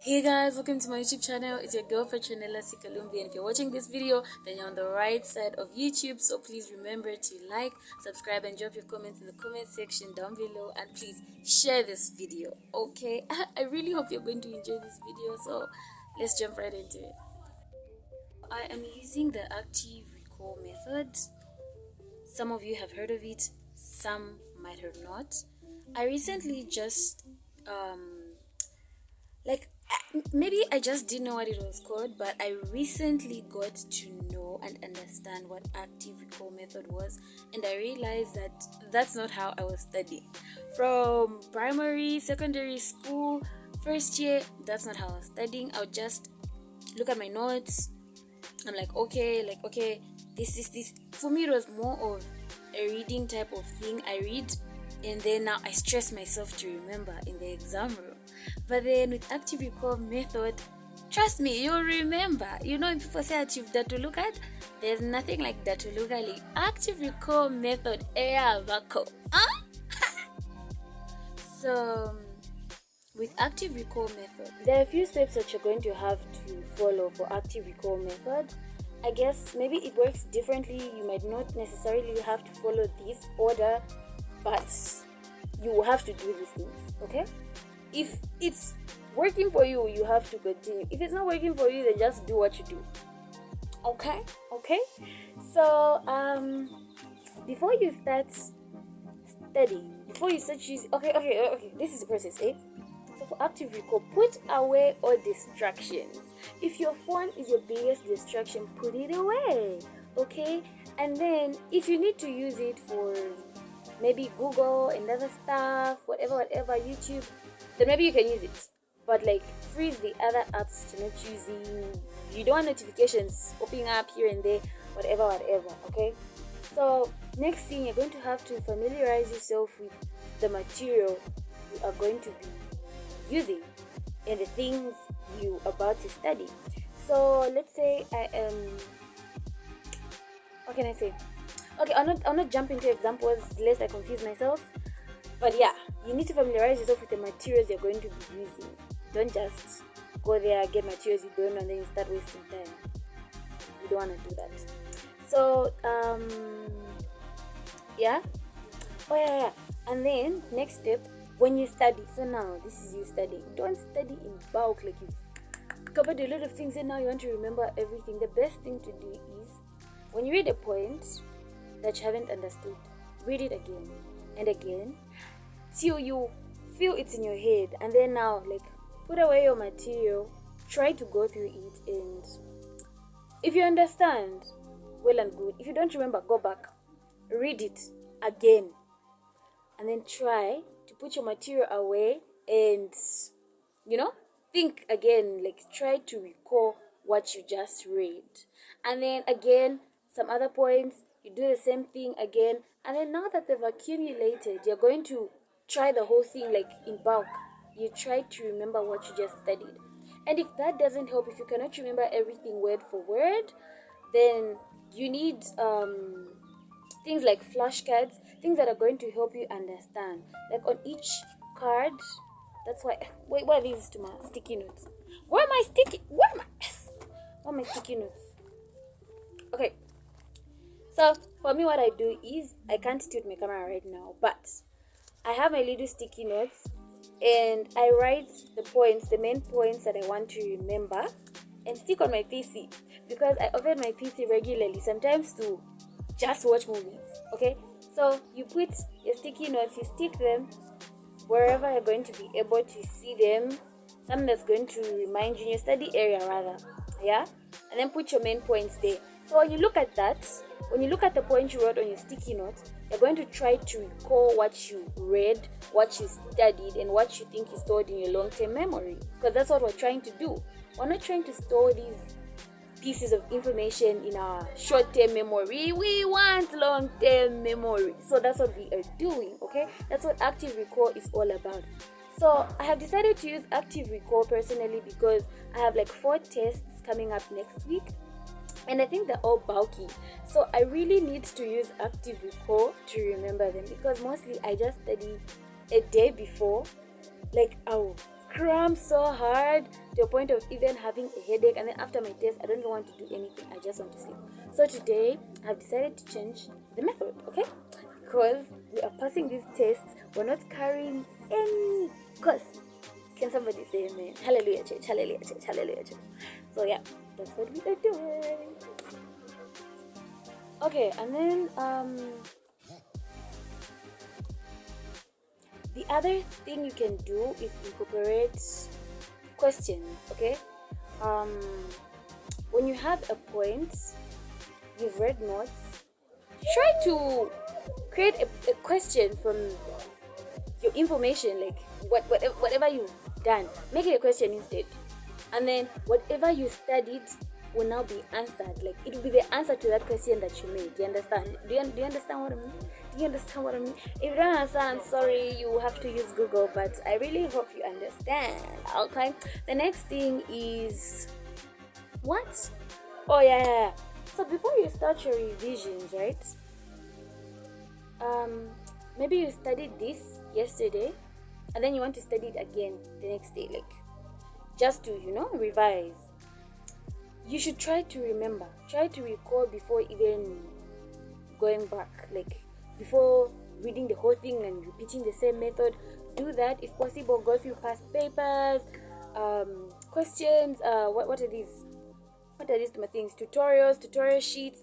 Hey guys, welcome to my YouTube channel. It's your girl Petronella Sikalumbi, and if you're watching this video, then you're on the right side of YouTube. So please remember to like, subscribe, and drop your comments in the comment section down below, and please share this video. Okay, I really hope you're going to enjoy this video. So let's jump right into it. I am using the active recall method. Some of you have heard of it, some might have not. I recently just maybe I just didn't know what it was called, but I recently got to know and understand what active recall method was, and I realized that that's not how I was studying. From primary, secondary school, first year, that's not how I was studying. I would just look at my notes. I'm like, okay, this. For me, it was more of a reading type of thing. I read, and then now I stress myself to remember in the exam room. But then with active recall method, trust me, you'll remember. You know, when people say that you've that to look at, there's nothing like that to look at. Active recall method, So with active recall method, there are a few steps that you're going to have to follow for active recall method. I guess maybe it works differently. You might not necessarily have to follow this order, but you will have to do these things, okay? If it's working for you, you have to continue. If it's not working for you, then just do what you do. Okay? So before you start studying, before you start choosing, okay, this is the process, eh? So for active recall, put away all distractions. If your phone is your biggest distraction, put it away, okay? And then if you need to use it for maybe Google and other stuff, whatever, YouTube, then maybe you can use it. But freeze the other apps to not using. You don't want notifications popping up here and there, whatever, okay? So next thing, you're going to have to familiarize yourself with the material you are going to be using and the things you are about to study. So let's say I am, what can I say? Okay, I'll not jump into examples lest I confuse myself. But yeah, you need to familiarize yourself with the materials you're going to be using. Don't just go there, get materials you don't know, and then you start wasting time. You don't want to do that. So, yeah. Oh, yeah. And then, next step, when you study. So now, this is you studying. Don't study in bulk, like you've covered a lot of things and now you want to remember everything. The best thing to do is, when you read a point that you haven't understood, read it again and again till you feel it's in your head, and then now put away your material, try to go through it, and if you understand, well and good. If you don't remember, go back, read it again, and then try to put your material away and think again, try to recall what you just read, and then again some other points, you do the same thing again, and then now that they've accumulated, you're going to try the whole thing in bulk. You try to remember what you just studied. And if that doesn't help, if you cannot remember everything word for word, then you need things like flashcards, things that are going to help you understand. On each card, that's why. Wait, what are these to my sticky notes? Where are my sticky notes? Okay. So for me, what I do is, I can't tilt my camera right now, but I have my little sticky notes and I write the main points that I want to remember and stick on my PC, because I open my PC regularly, sometimes to just watch movies, okay? So you put your sticky notes, you stick them wherever you're going to be able to see them, something that's going to remind you in your study area rather, yeah? And then put your main points there. So when you look at the point you wrote on your sticky note, you're going to try to recall what you read, what you studied, and what you think is stored in your long-term memory. Because that's what we're trying to do. We're not trying to store these pieces of information in our short-term memory. We want long-term memory. So that's what we are doing, okay? That's what active recall is all about. So I have decided to use active recall personally because I have 4 tests coming up next week, and I think they're all bulky. So I really need to use active recall to remember them, because mostly I just study a day before. I'll cram so hard to a point of even having a headache, and then after my test I don't even want to do anything, I just want to sleep. So today I've decided to change the method, okay? Because we are passing these tests, we're not carrying any course. Can somebody say amen? Hallelujah, church, hallelujah, church, hallelujah, church. So yeah, that's what we are doing. Okay, and then the other thing you can do is incorporate questions, okay? When you have a point, you've read notes, try to create a question from your information, like whatever you've done, make it a question instead. And then whatever you studied will now be answered. Like it will be the answer to that question that you made. Do you understand? Do you understand what I mean? Do you understand what I mean? If you don't understand, I'm sorry, you have to use Google, but I really hope you understand. Okay. The next thing is what? Oh yeah. So before you start your revisions, right? Maybe you studied this yesterday and then you want to study it again the next day, like just to revise. You should try to remember, try to recall before even going back, like before reading the whole thing and repeating the same method. Do that if possible. Go through past papers, questions, what are these things, tutorial sheets,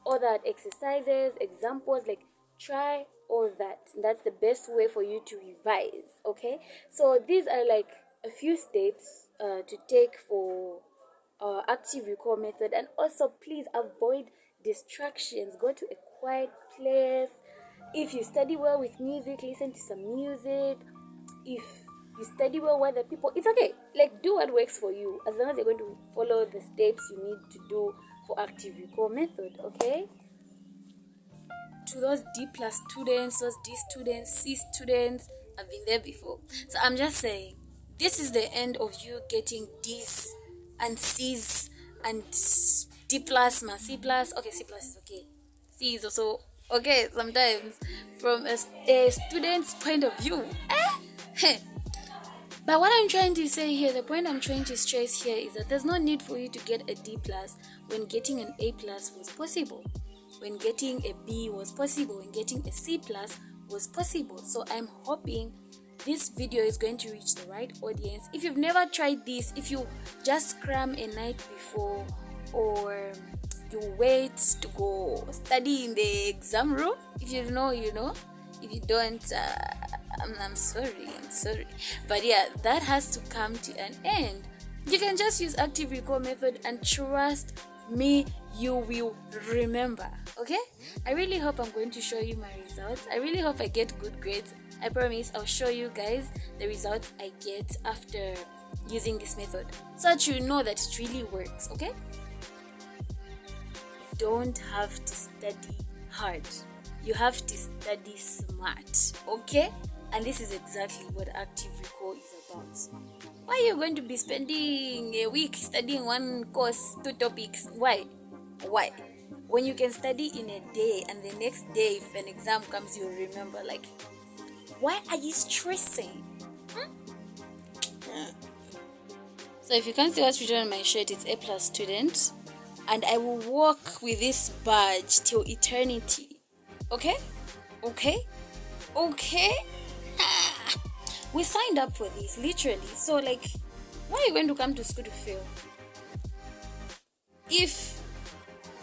all that, exercises, examples. Like try all that. That's the best way for you to revise, okay? So these are like a few steps to take for active recall method. And also please avoid distractions. Go to a quiet place. If you study well with music, listen to some music. If you study well with other people, it's okay. Like do what works for you, as long as you're going to follow the steps you need to do for active recall method, okay? To those D+ students, those D students, C students, I've been there before. So I'm just saying, this is the end of you getting D's and C's and D+, C+. Okay, C+ is okay. C is also okay sometimes from a student's point of view. But what I'm trying to say here, the point I'm trying to stress here is that there's no need for you to get a D+ when getting an A+ was possible, when getting a B was possible, when getting a C+ was possible. So I'm hoping this video is going to reach the right audience. If you've never tried this, if you just cram a night before, or you wait to go study in the exam room, if you know, you know. If you don't, I'm sorry. But yeah, that has to come to an end. You can just use active recall method and trust me, you will remember, okay? I really hope I'm going to show you my results. I really hope I get good grades. I promise I'll show you guys the results I get after using this method, so that you know that it really works, okay? Don't have to study hard. You have to study smart, okay? And this is exactly what active recall is about. Why are you going to be spending a week studying one course, 2 topics? Why? When you can study in a day, and the next day if an exam comes you'll remember. Like, why are you stressing? So if you can't see what's written on my shirt, it's A+ student, and I will walk with this badge till eternity. Okay? We signed up for this, literally. So like, why are you going to come to school to fail? If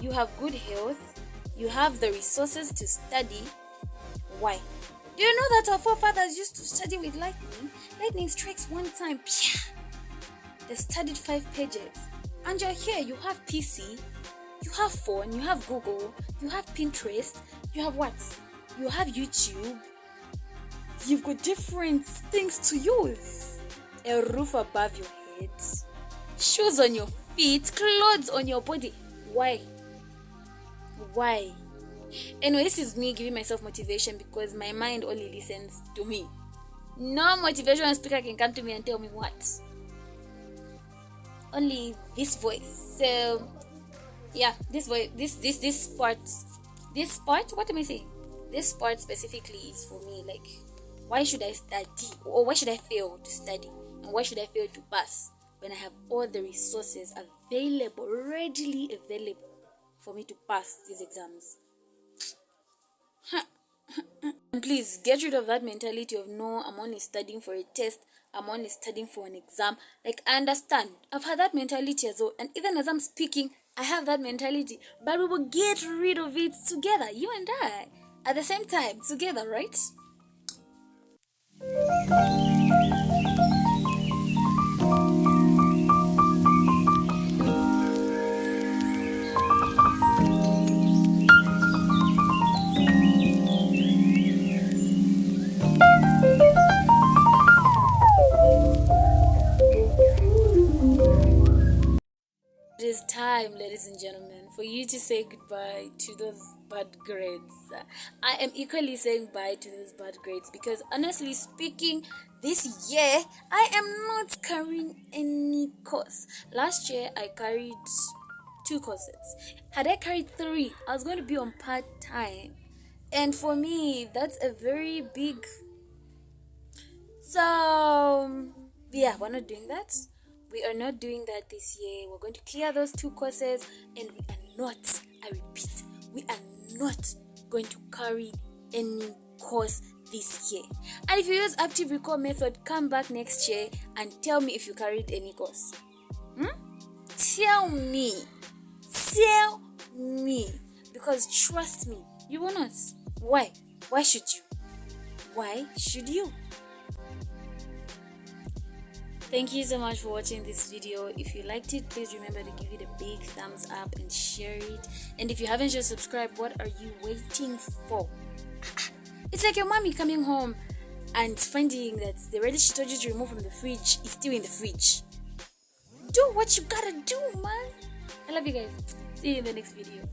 you have good health, you have the resources to study, why? Do you know that our forefathers used to study with lightning? Lightning strikes one time, they studied 5 pages. And you're here, you have PC, you have phone, you have Google, you have Pinterest, you have what? You have YouTube. You've got different things to use. A roof above your head, shoes on your feet, clothes on your body. Why? Anyway, this is me giving myself motivation because my mind only listens to me. No motivational speaker can come to me and tell me what. Only this voice. So yeah, this voice, this part, what am I saying? This part specifically is for me. Like, why should I study, or why should I fail to study? And And why should I fail to pass when I have all the resources available, readily available for me to pass these exams? And please get rid of that mentality of, no, I'm only studying for a test, I'm only studying for an exam. Like, I understand, I've had that mentality as well, and even as I'm speaking, I have that mentality, but we will get rid of it together, you and I, at the same time, together, right? It is time, ladies and gentlemen, for you to say goodbye to those bad grades. I am equally saying bye to those bad grades because, honestly speaking, this year I am not carrying any course. Last year I carried 2 courses. Had I carried 3, I was going to be on part time. And for me, that's a very big. So, yeah, we're not doing that. We are not doing that this year. We're going to clear those 2 courses, and we are not, I repeat, we are not going to carry any course this year. And if you use active recall method, come back next year and tell me if you carried any course. Tell me. Tell me. Because trust me, you will not. Why? Why should you? Why should you? Thank you so much for watching this video. If you liked it, please remember to give it a big thumbs up and share it. And if you haven't just subscribed, what are you waiting for? It's like your mommy coming home and finding that the radish she told you to remove from the fridge is still in the fridge. Do what you gotta do, man. I love you guys. See you in the next video.